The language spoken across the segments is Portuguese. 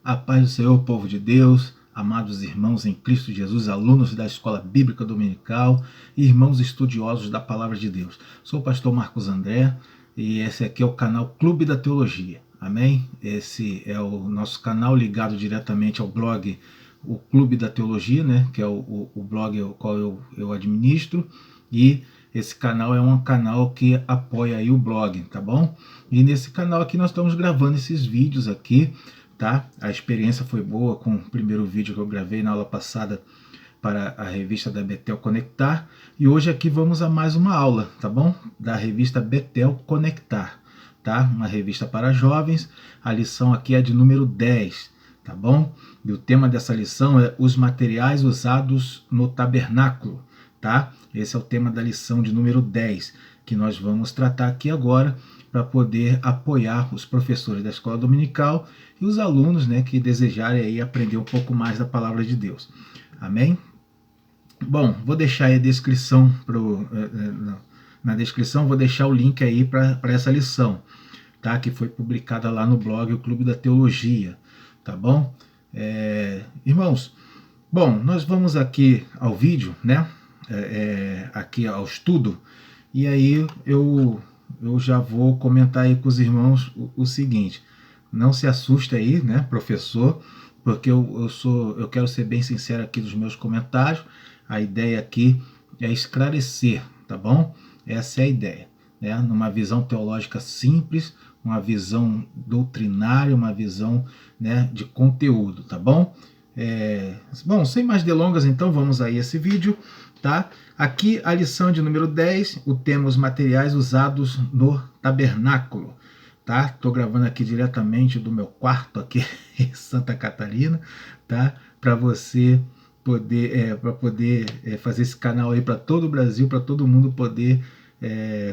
A paz do Senhor, povo de Deus, amados irmãos em Cristo Jesus, alunos da Escola Bíblica Dominical e irmãos estudiosos da Palavra de Deus. Sou o pastor Marcos André e esse aqui é o canal Clube da Teologia. Amém? Esse é o nosso canal ligado diretamente ao blog o Clube da Teologia, né? Que é o blog o qual eu administro, e esse canal é um canal que apoia aí o blog, tá bom? E nesse canal aqui nós estamos gravando esses vídeos aqui, tá? A experiência foi boa com o primeiro vídeo que eu gravei na aula passada para a revista da Betel Conectar, e hoje aqui vamos a mais uma aula, tá bom? Da revista Betel Conectar, tá? Uma revista para jovens. A lição aqui é de número 10, tá bom? E o tema dessa lição é os materiais usados no tabernáculo, tá? Esse é o tema da lição de número 10, que nós vamos tratar aqui agora para poder apoiar os professores da escola dominical e os alunos, né, que desejarem aí aprender um pouco mais da palavra de Deus. Amém? Bom, vou deixar aí a descrição na descrição, vou deixar o link aí para essa lição, tá? Que foi publicada lá no blog O Clube da Teologia, tá bom? Irmãos, bom, nós vamos aqui ao vídeo, né? Aqui ao estudo, e aí eu já vou comentar aí com os irmãos o seguinte: não se assuste aí, né, professor, porque eu quero ser bem sincero aqui nos meus comentários. A ideia aqui é esclarecer, tá bom? Essa é a ideia, né? Numa visão teológica simples, uma visão doutrinária, uma visão, né, de conteúdo, tá bom? Bom, sem mais delongas, então vamos aí a esse vídeo, tá? Aqui a lição de número 10, o tema os materiais usados no tabernáculo, tá? Estou gravando aqui diretamente do meu quarto aqui em Santa Catarina, tá? Para você poder, fazer esse canal aí para todo o Brasil, para todo mundo poder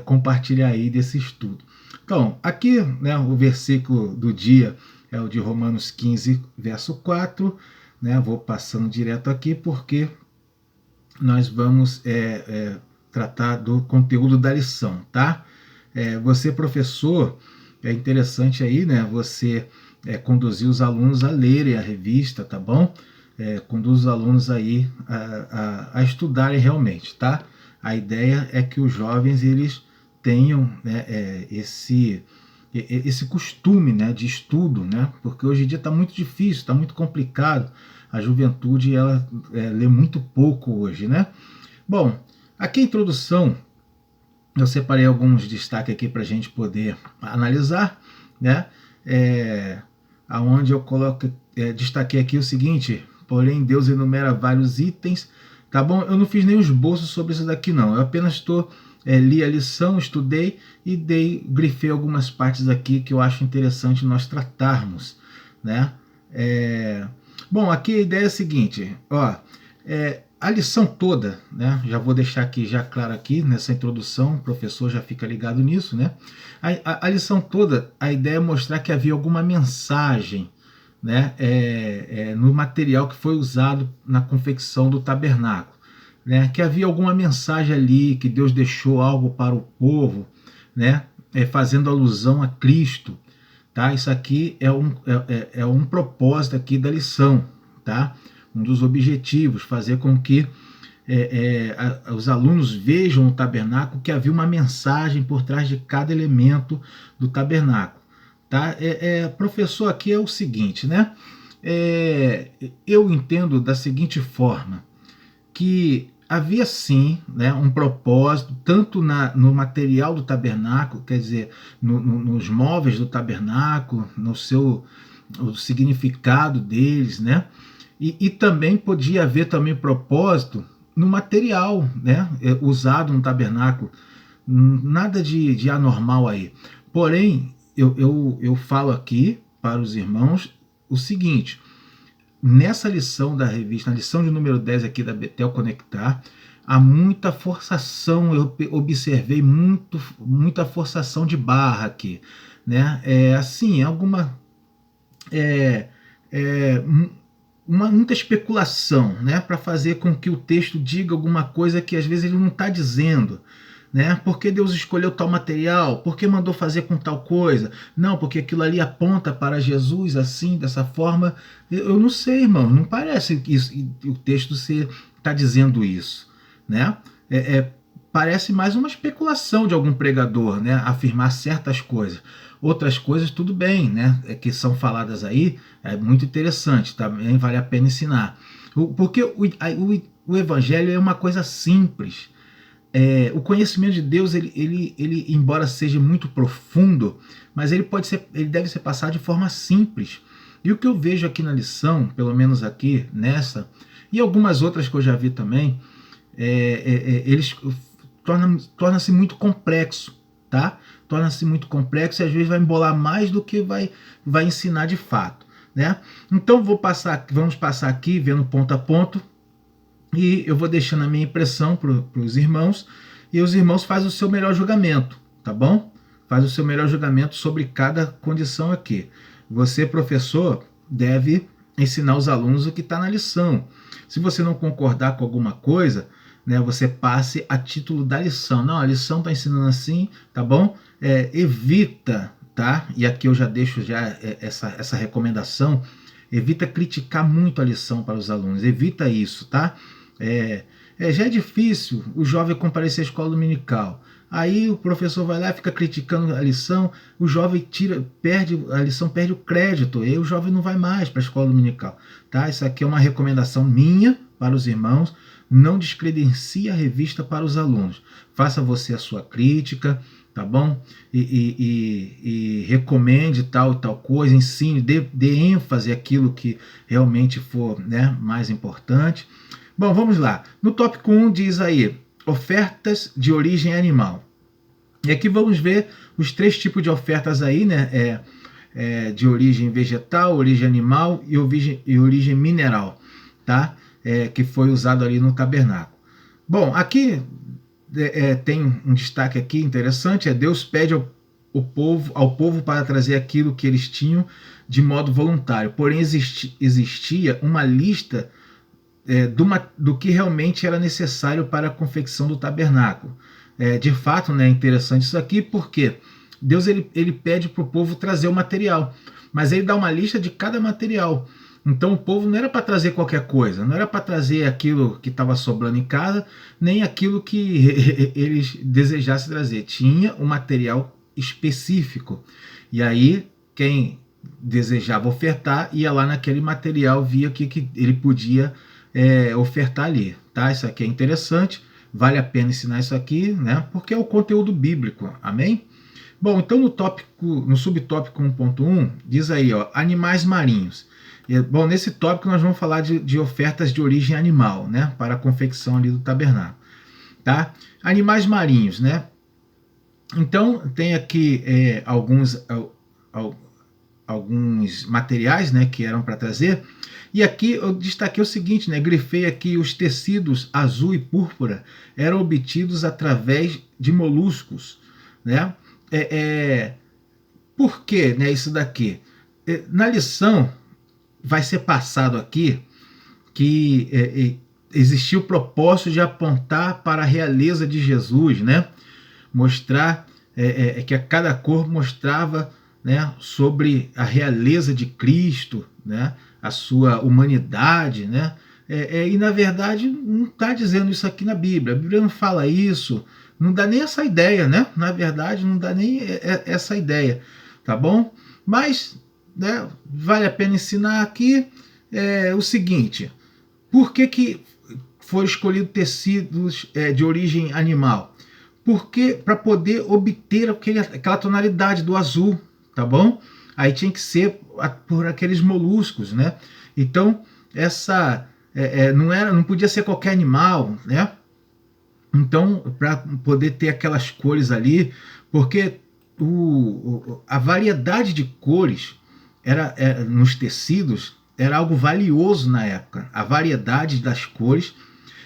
compartilhar aí desse estudo. Então, aqui, né, o versículo do dia é o de Romanos 15, verso 4, né? Vou passando direto aqui porque nós vamos tratar do conteúdo da lição, tá? Você, professor, é interessante aí, né? Você conduzir os alunos a lerem a revista, tá bom? Conduz os alunos aí a estudarem realmente, tá? A ideia é que os jovens eles tenham, né, esse costume, né, de estudo, né? Porque hoje em dia está muito difícil, está muito complicado. A juventude ela lê muito pouco hoje, né? Bom, aqui a introdução eu separei alguns destaques aqui para a gente poder analisar, né? Aonde eu destaquei aqui o seguinte: porém Deus enumera vários itens, tá bom? Eu não fiz nenhum esboço sobre isso daqui não, eu apenas li a lição, estudei e grifei algumas partes aqui que eu acho interessante nós tratarmos, né? Bom, aqui a ideia é a seguinte, ó, a lição toda, né? Já vou deixar aqui já claro aqui nessa introdução, o professor já fica ligado nisso, né? A lição toda, a ideia é mostrar que havia alguma mensagem, né? No material que foi usado na confecção do tabernáculo, né? Que havia alguma mensagem ali, que Deus deixou algo para o povo, né? Fazendo alusão a Cristo, tá? Isso aqui é um propósito aqui da lição, tá? Um dos objetivos, fazer com que os alunos vejam o tabernáculo, que havia uma mensagem por trás de cada elemento do tabernáculo, tá? Professor, aqui é o seguinte, né? Eu entendo da seguinte forma, que havia sim, né, um propósito, tanto no material do tabernáculo, quer dizer, nos móveis do tabernáculo, o significado deles, né? E também podia haver também propósito no material, né, usado no tabernáculo. Nada de anormal aí. Porém, eu falo aqui para os irmãos o seguinte: nessa lição da revista, na lição de número 10 aqui da Betel Conectar, há muita forçação, eu observei muita forçação de barra aqui, né? Muita especulação, né, para fazer com que o texto diga alguma coisa que às vezes ele não está dizendo, né? Por que Deus escolheu tal material? Por que mandou fazer com tal coisa? Não, porque aquilo ali aponta para Jesus assim, dessa forma. Eu não sei, irmão, não parece que o texto está dizendo isso, né? Parece mais uma especulação de algum pregador, né? Afirmar certas coisas. Outras coisas, tudo bem, né? Que são faladas aí, é muito interessante, também vale a pena ensinar. Porque o evangelho é uma coisa simples. O conhecimento de Deus, ele, embora seja muito profundo, mas ele deve ser passado de forma simples. E o que eu vejo aqui na lição, pelo menos aqui nessa, e algumas outras que eu já vi também, eles torna-se muito complexo, tá? Torna-se muito complexo e às vezes vai embolar mais do que vai ensinar de fato, né? Então vamos passar aqui vendo ponto a ponto, e eu vou deixando a minha impressão para os irmãos, e os irmãos fazem o seu melhor julgamento, tá bom? Faz o seu melhor julgamento sobre cada condição aqui. Você, professor, deve ensinar os alunos o que está na lição. Se você não concordar com alguma coisa, né, você passe a título da lição. Não, a lição está ensinando assim, tá bom? Evita, tá? E aqui eu já deixo essa recomendação. Evita criticar muito a lição para os alunos. Evita isso, tá? Já é difícil o jovem comparecer à escola dominical. Aí o professor vai lá e fica criticando a lição, o jovem a lição perde o crédito, e o jovem não vai mais para a escola dominical. Tá? Isso aqui é uma recomendação minha para os irmãos. Não descredencie a revista para os alunos. Faça você a sua crítica, tá bom? E recomende tal e tal coisa, ensine, dê ênfase àquilo que realmente for, né, mais importante. Bom, vamos lá. No tópico 1 diz aí, ofertas de origem animal. E aqui vamos ver os 3 tipos de ofertas aí, né? De origem vegetal, origem animal e origem mineral, tá? Que foi usado ali no tabernáculo. Bom, aqui tem um destaque aqui interessante, Deus pede ao povo para trazer aquilo que eles tinham de modo voluntário, porém existia uma lista do que realmente era necessário para a confecção do tabernáculo. De fato, né, é interessante isso aqui, porque Deus ele pede para o povo trazer o material, mas ele dá uma lista de cada material. Então o povo não era para trazer qualquer coisa, não era para trazer aquilo que estava sobrando em casa, nem aquilo que eles desejassem trazer. Tinha um material específico. E aí quem desejava ofertar ia lá naquele material, via o que ele podia ofertar ali. Tá? Isso aqui é interessante, vale a pena ensinar isso aqui, né? Porque é o conteúdo bíblico. Amém? Bom, então no subtópico 1.1 diz aí, ó, animais marinhos. Bom, nesse tópico nós vamos falar de ofertas de origem animal, né, para a confecção ali do tabernáculo, tá? Animais marinhos, né? Então tem aqui alguns materiais, né, que eram para trazer. E aqui eu destaquei o seguinte, né, grifei aqui: os tecidos azul e púrpura eram obtidos através de moluscos, né? Por que, né, isso daqui? Na lição vai ser passado aqui que existia o propósito de apontar para a realeza de Jesus, né? Mostrar que a cada cor mostrava, né, sobre a realeza de Cristo, né, a sua humanidade, né? E na verdade não está dizendo isso aqui na Bíblia. A Bíblia não fala isso, não dá nem essa ideia, né? Na verdade não dá nem essa ideia, tá bom? Mas, né, vale a pena ensinar aqui o seguinte: por que foi escolhido tecidos de origem animal? Porque para poder obter aquela tonalidade do azul, tá bom? Aí tinha que ser por aqueles moluscos, né? Então não podia ser qualquer animal, né? Então, para poder ter aquelas cores ali, porque a variedade de cores nos tecidos era algo valioso na época. A variedade das cores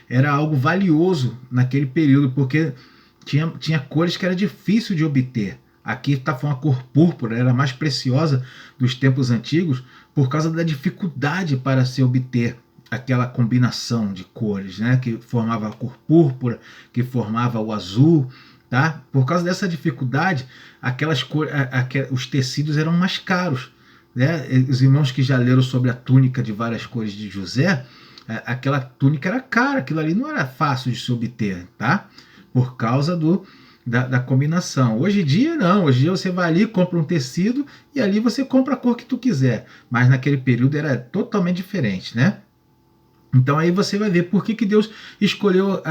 era algo valioso naquele período, porque tinha cores que era difícil de obter. Aqui está falando a cor púrpura, era mais preciosa dos tempos antigos por causa da dificuldade para se obter aquela combinação de cores, né, que formava a cor púrpura, que formava o azul, tá? Por causa dessa dificuldade, os tecidos eram mais caros, né? Os irmãos que já leram sobre a túnica de várias cores de José, aquela túnica era cara, aquilo ali não era fácil de se obter, tá? Por causa da combinação. Hoje em dia não, hoje em dia você vai ali, compra um tecido e ali você compra a cor que tu quiser, mas naquele período era totalmente diferente, né? Então aí você vai ver por que Deus escolheu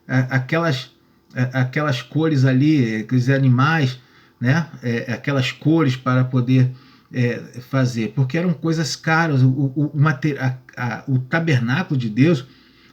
aquelas cores ali, aqueles animais, né? Aquelas cores para poder fazer, porque eram coisas caras. O tabernáculo de Deus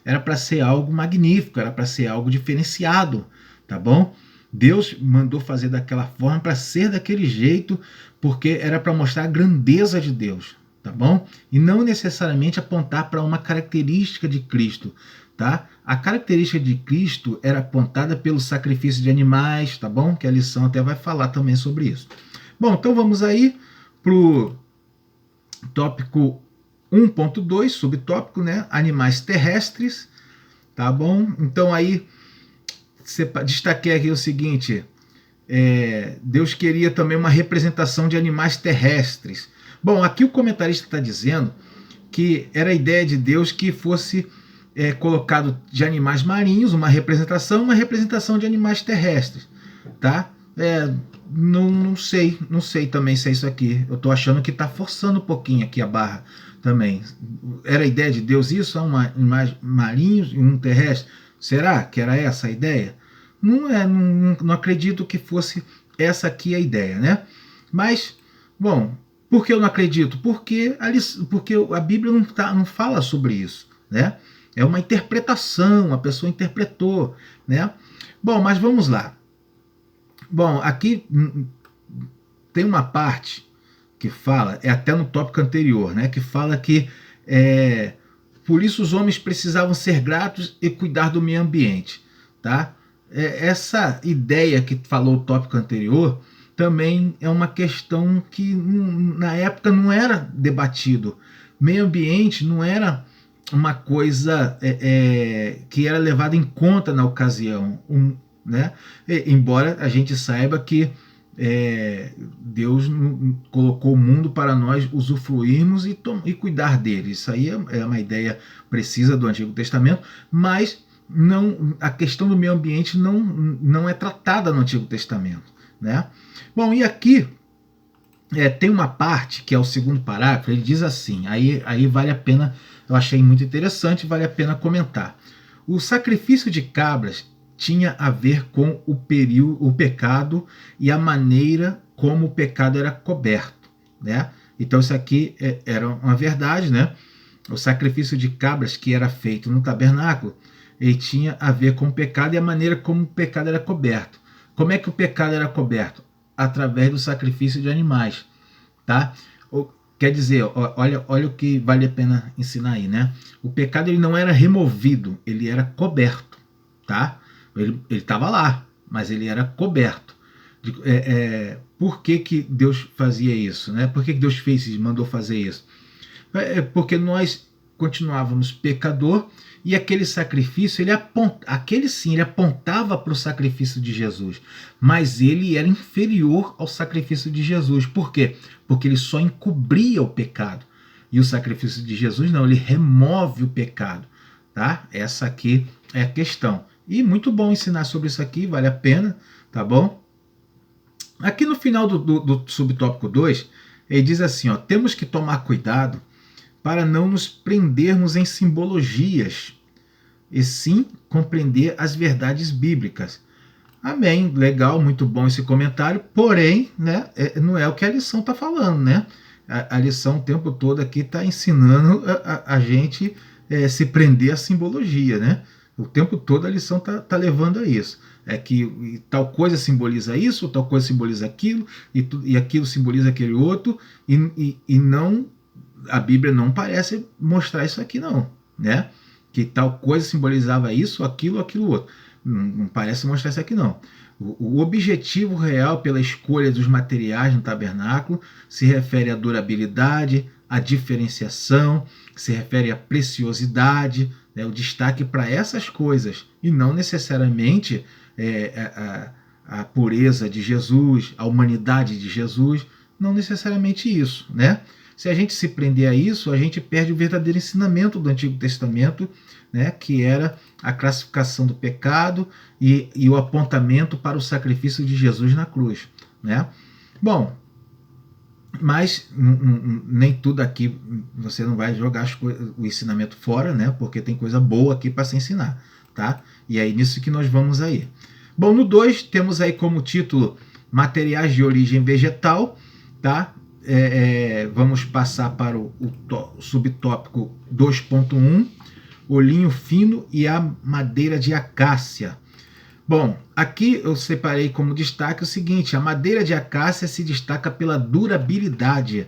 era para ser algo magnífico, era para ser algo diferenciado, tá bom? Deus mandou fazer daquela forma para ser daquele jeito, porque era para mostrar a grandeza de Deus, tá bom? E não necessariamente apontar para uma característica de Cristo, tá? A característica de Cristo era apontada pelo sacrifício de animais, tá bom? Que a lição até vai falar também sobre isso. Bom, então vamos aí pro tópico 1.2, subtópico, né? Animais terrestres, tá bom? Então aí destaquei aqui o seguinte: Deus queria também uma representação de animais terrestres. Bom, aqui o comentarista está dizendo que era a ideia de Deus que fosse colocado de animais marinhos, uma representação de animais terrestres, tá? Não sei também se é isso aqui. Eu estou achando que está forçando um pouquinho aqui a barra também. Era a ideia de Deus isso? Animais marinhos e um terrestre? Será que era essa a ideia? Não acredito que fosse essa aqui a ideia, né? Mas, bom, por que eu não acredito? Porque a Bíblia não fala sobre isso, né? É uma interpretação, a pessoa interpretou, né? Bom, mas vamos lá. Bom, aqui tem uma parte que fala, até no tópico anterior, né? Que fala que por isso os homens precisavam ser gratos e cuidar do meio ambiente, tá? Essa ideia que falou o tópico anterior também é uma questão que na época não era debatido. Meio ambiente não era uma coisa que era levada em conta na ocasião, né? Embora a gente saiba que Deus colocou o mundo para nós usufruirmos e cuidar dele. Isso aí é uma ideia precisa do Antigo Testamento, mas a questão do meio ambiente não é tratada no Antigo Testamento, né? Bom, e aqui tem uma parte que é o segundo parágrafo. Ele diz assim, aí vale a pena, eu achei muito interessante, vale a pena comentar. O sacrifício de cabras tinha a ver com o pecado e a maneira como o pecado era coberto, né? Então isso aqui era uma verdade, né? O sacrifício de cabras que era feito no tabernáculo, ele tinha a ver com o pecado e a maneira como o pecado era coberto. Como é que o pecado era coberto? Através do sacrifício de animais, tá? Quer dizer, olha o que vale a pena ensinar aí, né? O pecado ele não era removido, ele era coberto, tá? Ele estava lá, mas ele era coberto. Por que Deus fazia isso, né? Por que Deus mandou fazer isso? Porque nós continuávamos pecador e aquele sacrifício, aquele sim, ele apontava para o sacrifício de Jesus, mas ele era inferior ao sacrifício de Jesus. Por quê? Porque ele só encobria o pecado. E o sacrifício de Jesus não, ele remove o pecado, tá? Essa aqui é a questão. E muito bom ensinar sobre isso aqui, vale a pena, tá bom? Aqui no final do subtópico 2, ele diz assim, temos que tomar cuidado para não nos prendermos em simbologias, e sim compreender as verdades bíblicas. Amém, legal, muito bom esse comentário, porém, né, não é o que a lição está falando, né? A lição o tempo todo aqui está ensinando a gente se prender à simbologia, né? O tempo todo a lição está levando a isso. É que tal coisa simboliza isso, tal coisa simboliza aquilo, e aquilo simboliza aquele outro, e não, a Bíblia não parece mostrar isso aqui não, né? Que tal coisa simbolizava isso, aquilo outro. Não parece mostrar isso aqui não. O objetivo real pela escolha dos materiais no tabernáculo se refere à durabilidade, à diferenciação, se refere à preciosidade, né, o destaque para essas coisas, e não necessariamente a pureza de Jesus, a humanidade de Jesus. Não necessariamente isso, né? Se a gente se prender a isso, a gente perde o verdadeiro ensinamento do Antigo Testamento, né, que era a classificação do pecado e o apontamento para o sacrifício de Jesus na cruz, né? Bom, mas nem tudo aqui você não vai jogar o ensinamento fora, né? Porque tem coisa boa aqui para se ensinar, tá? E é nisso que nós vamos aí. Bom, no 2 temos aí como título materiais de origem vegetal, tá? Vamos passar para o subtópico 2.1, o linho fino e a madeira de acácia. Bom, aqui eu separei como destaque o seguinte: a madeira de acácia se destaca pela durabilidade,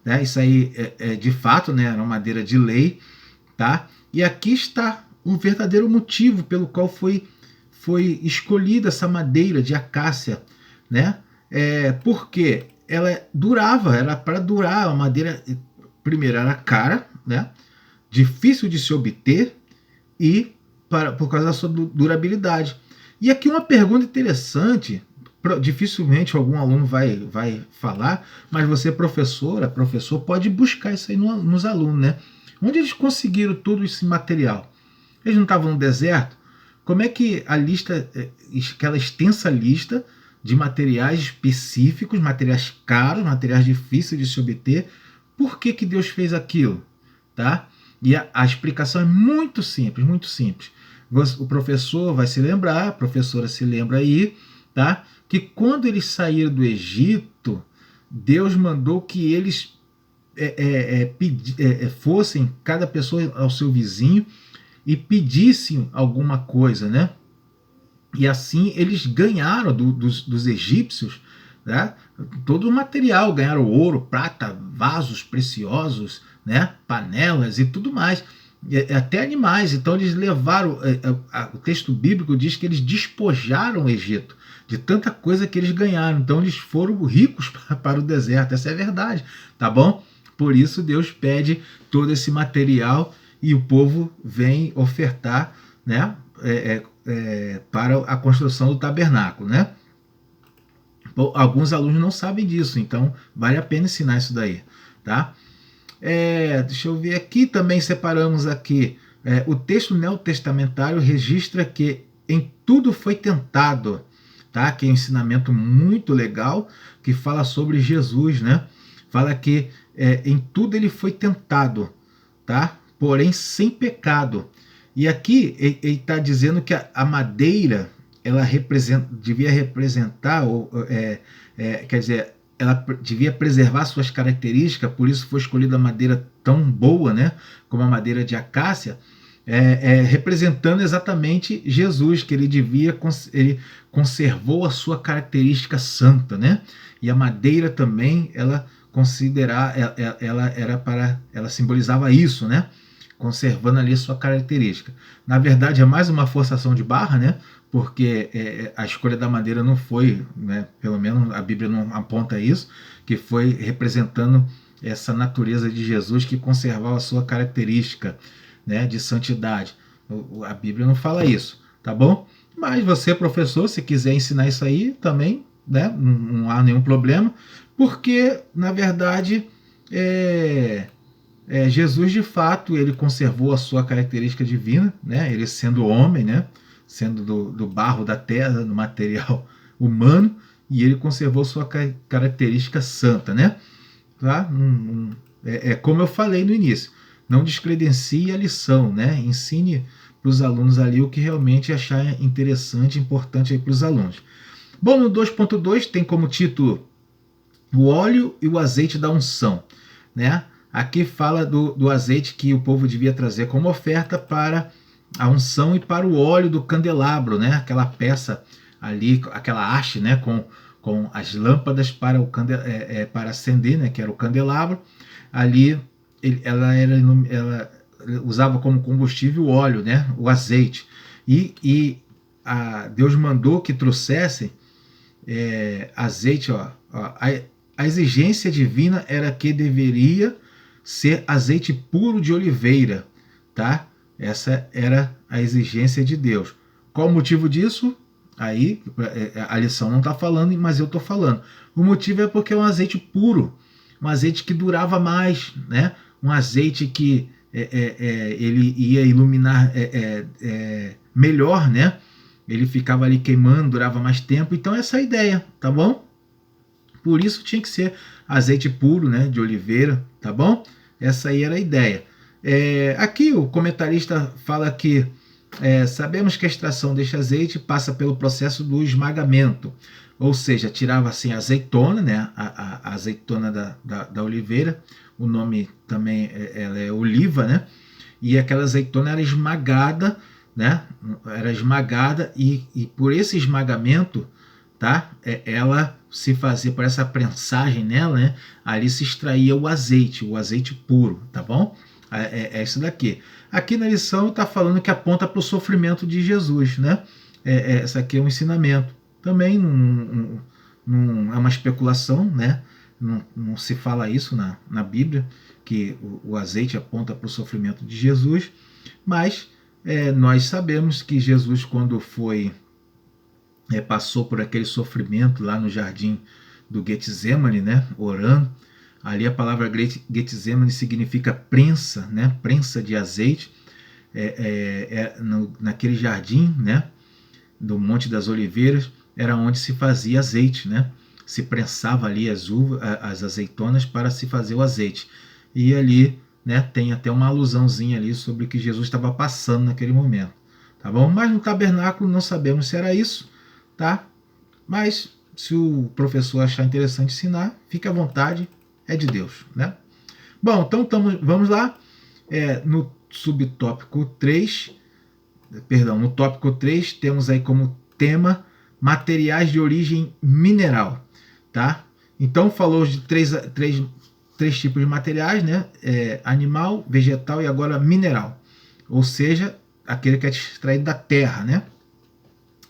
né? Isso aí de fato, né, era uma madeira de lei, tá? E aqui está o verdadeiro motivo pelo qual foi escolhida essa madeira de acácia, né? Porque ela durava, era para durar. A madeira, primeiro, era cara, né? Difícil de se obter e por causa da sua durabilidade. E aqui uma pergunta interessante, dificilmente algum aluno vai falar, mas você, professor, pode buscar isso aí nos alunos, né? Onde eles conseguiram todo esse material? Eles não estavam no deserto? Como é que aquela extensa lista de materiais específicos, materiais caros, materiais difíceis de se obter, por que Deus fez aquilo? Tá? E a explicação é muito simples, muito simples. O professor vai se lembrar, a professora se lembra aí, tá? Que quando eles saíram do Egito, Deus mandou que eles fossem, cada pessoa ao seu vizinho, e pedissem alguma coisa, né? E assim eles ganharam dos egípcios, né, todo o material, ganharam ouro, prata, vasos preciosos, né, panelas e tudo mais, até animais. Então eles levaram, o texto bíblico diz que eles despojaram o Egito de tanta coisa que eles ganharam. Então eles foram ricos para o deserto, essa é a verdade, tá bom? Por isso Deus pede todo esse material e o povo vem ofertar, né, para a construção do tabernáculo, né? Bom, alguns alunos não sabem disso, então vale a pena ensinar isso daí, tá? Deixa eu ver aqui, também separamos aqui, o texto neotestamentário registra que em tudo foi tentado, tá? Que é um ensinamento muito legal, que fala sobre Jesus, né? Fala que em tudo ele foi tentado, tá? Porém sem pecado. E aqui ele está dizendo que a madeira ela devia representar, quer dizer, ela devia preservar suas características, por isso foi escolhida a madeira tão boa, né, como a madeira de acácia, representando exatamente Jesus, que ele conservou a sua característica santa, né? E a madeira também, ela simbolizava isso, né? Conservando ali a sua característica. Na verdade, é mais uma forçação de barra, né? Porque a escolha da madeira não foi, né, pelo menos a Bíblia não aponta isso, que foi representando essa natureza de Jesus que conservava a sua característica, né, de santidade. A Bíblia não fala isso, tá bom? Mas você, professor, se quiser ensinar isso aí também, né, não há nenhum problema, porque, na verdade, Jesus, de fato, ele conservou a sua característica divina, né? Ele sendo homem, né? Sendo do barro da terra, do material humano, e ele conservou sua característica santa, né? Tá? Como eu falei no início, não descredencie a lição, né? Ensine para os alunos ali o que realmente achar interessante e importante para os alunos. Bom, no 2.2 tem como título o óleo e o azeite da unção, né? Aqui fala do azeite que o povo devia trazer como oferta para a unção e para o óleo do candelabro, né? Aquela peça ali, aquela haste, né? Com as lâmpadas para para acender, né? Que era o candelabro. Ali ela usava como combustível o óleo, né? O azeite. E Deus mandou que trouxessem azeite. A exigência divina era que deveria ser azeite puro de oliveira, tá? Essa era a exigência de Deus. Qual o motivo disso? Aí a lição não está falando, mas eu estou falando. O motivo é porque é um azeite puro, um azeite que durava mais, né? Um azeite que ele ia iluminar melhor, né? Ele ficava ali queimando, durava mais tempo. Então essa é a ideia, tá bom? Por isso tinha que ser azeite puro, né? De oliveira, tá bom? Essa aí era a ideia. Aqui o comentarista fala que sabemos que a extração deste azeite passa pelo processo do esmagamento, ou seja, tirava assim a azeitona, né? A azeitona da oliveira, o nome também ela é oliva, né? E aquela azeitona era esmagada, né? Era esmagada e por esse esmagamento, tá? Ela se fazia por essa prensagem nela, né? Ali se extraía o azeite puro, tá bom? É isso daqui. Aqui na lição está falando que aponta para o sofrimento de Jesus, né? Essa aqui é um ensinamento. Também não é uma especulação, né? Não se fala isso na Bíblia, que o azeite aponta para o sofrimento de Jesus, mas nós sabemos que Jesus, quando passou por aquele sofrimento lá no jardim do Getsemane, né? Orando. Ali a palavra Getsemane significa prensa, né? Prensa de azeite. Naquele jardim, né? Do Monte das Oliveiras, era onde se fazia azeite, né? Se prensava ali as azeitonas para se fazer o azeite. E ali, né? Tem até uma alusãozinha ali sobre o que Jesus estava passando naquele momento, tá bom? Mas no tabernáculo não sabemos se era isso, tá? Mas se o professor achar interessante ensinar, fique à vontade. É de Deus, né? Bom, então vamos lá. No subtópico 3, no tópico 3, temos aí como tema materiais de origem mineral, tá? Então falou de três tipos de materiais, né? Animal, vegetal e agora mineral. Ou seja, aquele que é extraído da terra, né?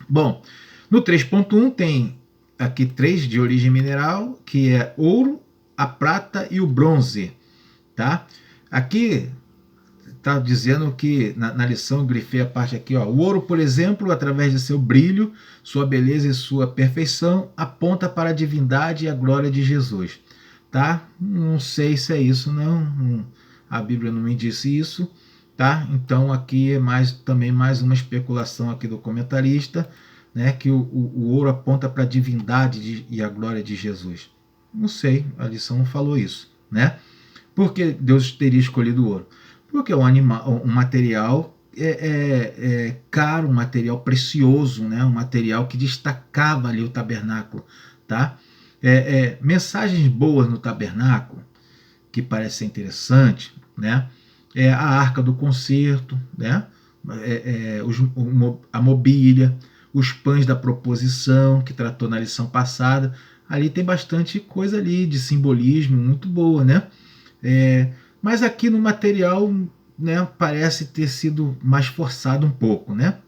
Bom, no 3.1 tem aqui 3 de origem mineral, que é ouro, a prata e o bronze, tá? Aqui está dizendo que na lição eu grifei a parte aqui, ó, o ouro, por exemplo, através de seu brilho, sua beleza e sua perfeição, aponta para a divindade e a glória de Jesus, tá? Não sei se é isso, não. A Bíblia não me disse isso, tá? Então aqui é também mais uma especulação aqui do comentarista, né? Que o ouro aponta para a divindade e a glória de Jesus. Não sei, a lição não falou isso, né? Por que Deus teria escolhido o ouro? Porque é um material caro, um material precioso, né? Um material que destacava ali o tabernáculo, tá? Mensagens boas no tabernáculo, que parece ser interessante, né? A arca do concerto, né? A mobília, os pães da proposição, que tratou na lição passada. Ali tem bastante coisa ali de simbolismo, muito boa, né? Mas aqui no material, né, parece ter sido mais forçado um pouco, né?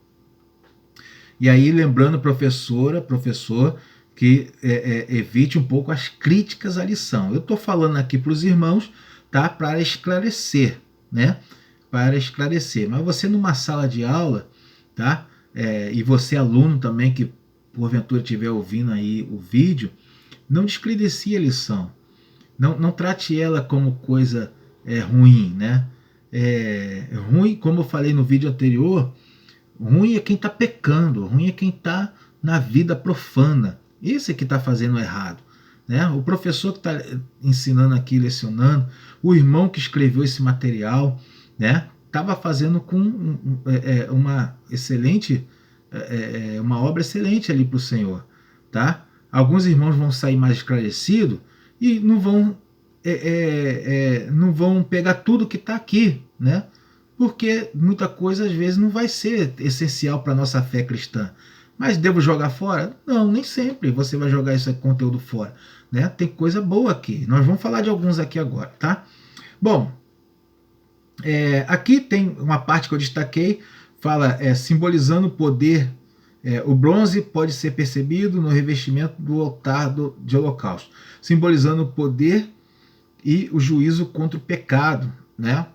E aí, lembrando, professor, que evite um pouco as críticas à lição. Eu estou falando aqui para os irmãos, tá? Para esclarecer, né? Para esclarecer. Mas você numa sala de aula, tá? E você aluno também que porventura estiver ouvindo aí o vídeo, não descredencie a lição. Não trate ela como coisa ruim, né? Ruim, como eu falei no vídeo anterior, ruim é quem está pecando, ruim é quem está na vida profana. Esse é que está fazendo errado, né? O professor que está ensinando aqui, lecionando, o irmão que escreveu esse material, né? Estava fazendo com uma excelente, uma obra excelente ali para o Senhor, tá? Alguns irmãos vão sair mais esclarecidos e não vão pegar tudo que está aqui, né? Porque muita coisa às vezes não vai ser essencial para a nossa fé cristã. Mas devo jogar fora? Não, nem sempre você vai jogar esse conteúdo fora, né? Tem coisa boa aqui. Nós vamos falar de alguns aqui agora, tá? Bom, aqui tem uma parte que eu destaquei, fala simbolizando o poder. O bronze pode ser percebido no revestimento do altar de holocausto, simbolizando o poder e o juízo contra o pecado, né?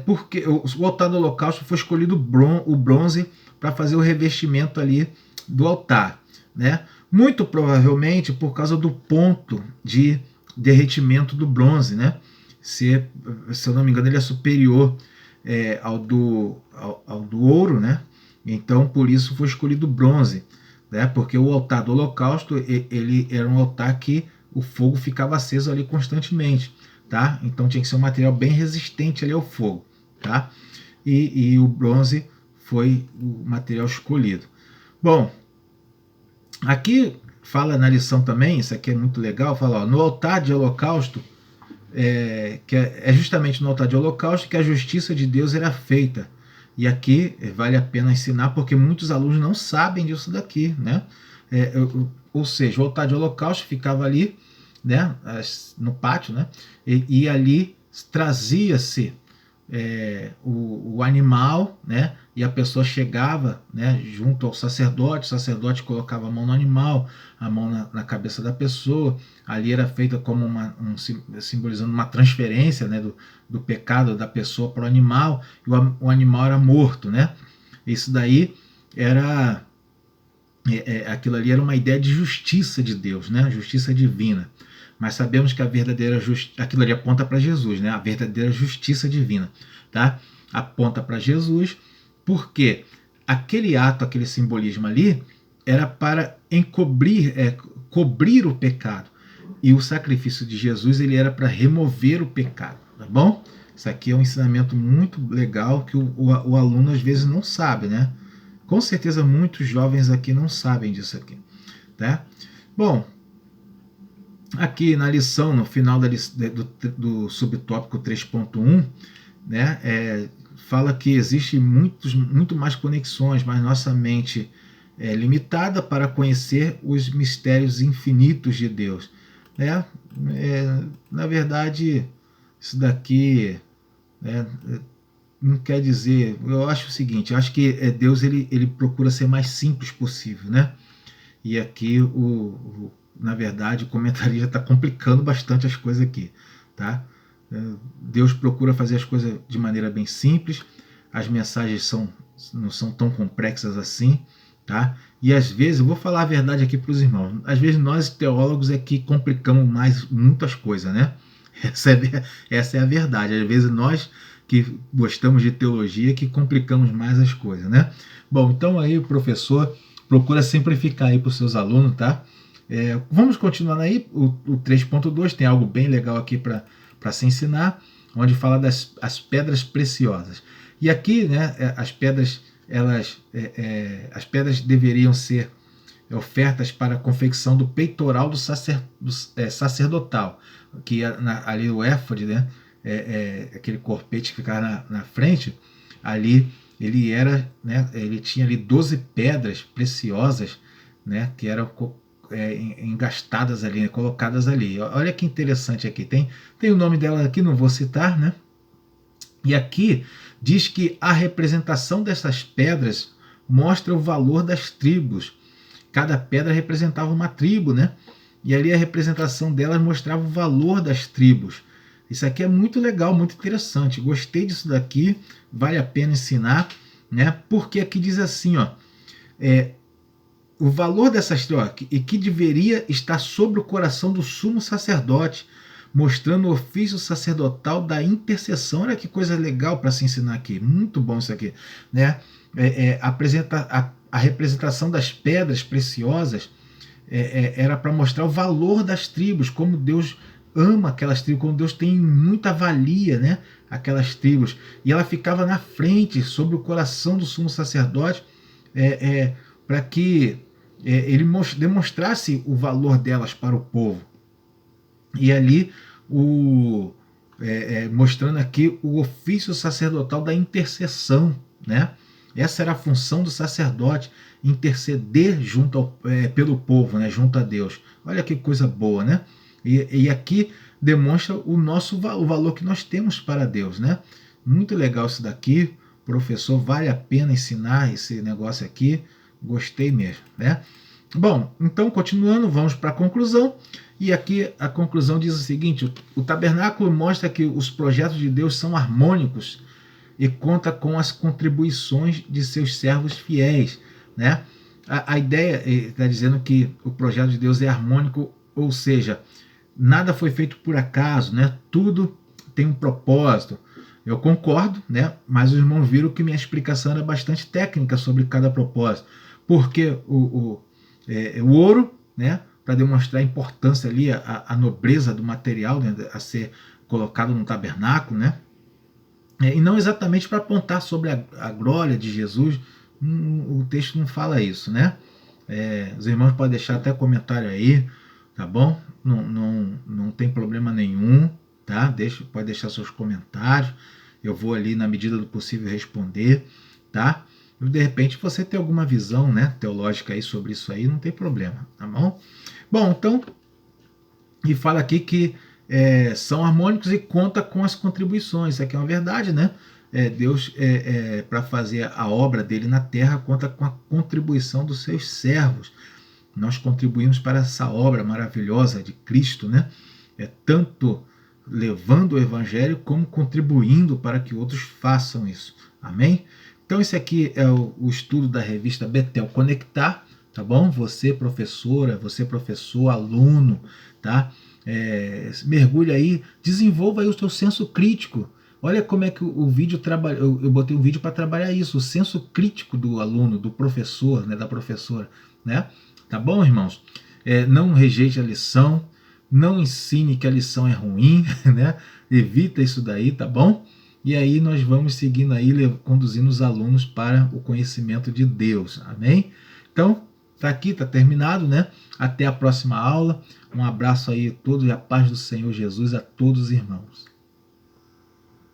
Porque o altar do holocausto foi escolhido o bronze para fazer o revestimento ali do altar, né? Muito provavelmente por causa do ponto de derretimento do bronze, né? Se eu não me engano, ele é superior ao do ouro, né? Então, por isso foi escolhido bronze, né? Porque o altar do holocausto, ele era um altar que o fogo ficava aceso ali constantemente, tá? Então tinha que ser um material bem resistente ali ao fogo, tá? E o bronze foi o material escolhido. Bom, aqui fala na lição também, isso aqui é muito legal, fala, ó, no altar de holocausto, que é justamente no altar de holocausto que a justiça de Deus era feita. E aqui vale a pena ensinar, porque muitos alunos não sabem disso daqui, né? Ou seja, o altar de holocausto ficava ali, né, no pátio, né? E ali trazia-se o animal, né? E a pessoa chegava, né, junto ao sacerdote, o sacerdote colocava a mão no animal, a mão na cabeça da pessoa, ali era feita como simbolizando uma transferência, né, do pecado da pessoa para o animal, e o animal era morto, né? Isso daí era aquilo ali era uma ideia de justiça de Deus, né? Justiça divina. Mas sabemos que a verdadeira justiça, aquilo ali aponta para Jesus, né? A verdadeira justiça divina, tá? Aponta para Jesus, porque aquele ato, aquele simbolismo ali, era para cobrir o pecado. E o sacrifício de Jesus, ele era para remover o pecado, tá bom? Isso aqui é um ensinamento muito legal que o aluno às vezes não sabe, né? Com certeza muitos jovens aqui não sabem disso aqui, tá? Bom, aqui na lição, no final do subtópico 3.1, né, fala que existe muito mais conexões, mas nossa mente é limitada para conhecer os mistérios infinitos de Deus. Na verdade, isso daqui não quer dizer... Eu acho o seguinte, eu acho que Deus ele procura ser mais simples possível, né? E aqui na verdade, o comentarista está complicando bastante as coisas aqui, tá? Deus procura fazer as coisas de maneira bem simples, as mensagens não são tão complexas assim, tá? E às vezes, eu vou falar a verdade aqui para os irmãos, às vezes nós teólogos é que complicamos mais muitas coisas, né? Essa é a verdade, às vezes nós que gostamos de teologia que complicamos mais as coisas, né? Bom, então aí o professor procura simplificar aí para os seus alunos, tá? Vamos continuar aí, o 3.2 tem algo bem legal aqui para se ensinar, onde fala das pedras preciosas. E aqui, né, as pedras deveriam ser ofertas para a confecção do peitoral do sacerdotal, que ali o éfode, né, aquele corpete que ficava na frente, ali ele era, né, ele tinha ali 12 pedras preciosas, né, que eram engastadas ali, né, colocadas ali. Olha que interessante aqui, tem o nome dela aqui, não vou citar, né? E aqui diz que a representação dessas pedras mostra o valor das tribos. Cada pedra representava uma tribo, né? E ali a representação delas mostrava o valor das tribos. Isso aqui é muito legal, muito interessante. Gostei disso daqui, vale a pena ensinar, né? Porque aqui diz assim, ó, o valor dessas trocas e que deveria estar sobre o coração do sumo sacerdote, mostrando o ofício sacerdotal da intercessão. Olha que coisa legal para se ensinar aqui, muito bom isso aqui, né? A representação das pedras preciosas era para mostrar o valor das tribos, como Deus ama aquelas tribos, como Deus tem muita valia, né, aquelas tribos, e ela ficava na frente, sobre o coração do sumo sacerdote, para que ele demonstrasse o valor delas para o povo. E ali, mostrando aqui o ofício sacerdotal da intercessão, né? Essa era a função do sacerdote, interceder pelo povo, né? Junto a Deus. Olha que coisa boa, né? E aqui demonstra o valor que nós temos para Deus, né? Muito legal isso daqui, professor, vale a pena ensinar esse negócio aqui, gostei mesmo, né? Bom, então continuando, vamos para a conclusão, e aqui a conclusão diz o seguinte: o tabernáculo mostra que os projetos de Deus são harmônicos e conta com as contribuições de seus servos fiéis, né? a ideia está dizendo que o projeto de Deus é harmônico, ou seja, nada foi feito por acaso, né? Tudo tem um propósito. Eu concordo, né? Mas os irmãos viram que minha explicação era bastante técnica sobre cada propósito. Porque o ouro, né? Para demonstrar a importância ali, a nobreza do material, né, a ser colocado no tabernáculo, né? E não exatamente para apontar sobre a glória de Jesus, o texto não fala isso, né? Os irmãos podem deixar até comentário aí, tá bom? Não tem problema nenhum, tá? Pode deixar seus comentários, eu vou ali na medida do possível responder, tá? E de repente você tem alguma visão, né, teológica aí sobre isso aí, não tem problema, tá bom? Bom, então, e fala aqui que são harmônicos e conta com as contribuições. Isso aqui é uma verdade, né? Deus, para fazer a obra dele na terra, conta com a contribuição dos seus servos. Nós contribuímos para essa obra maravilhosa de Cristo, né? Tanto levando o evangelho como contribuindo para que outros façam isso. Amém? Então esse aqui é o estudo da revista Betel Conectar, tá bom? Você professora, você professor, aluno, tá? Mergulha aí, desenvolva aí o seu senso crítico. Olha como é que o vídeo trabalha. Eu botei um vídeo para trabalhar isso, o senso crítico do aluno, do professor, né, da professora, né? Tá bom, irmãos? Não rejeite a lição, não ensine que a lição é ruim, né? Evita isso daí, tá bom? E aí nós vamos seguindo aí, conduzindo os alunos para o conhecimento de Deus, amém? Então, tá aqui, tá terminado, né? Até a próxima aula. Um abraço aí a todos e a paz do Senhor Jesus a todos os irmãos.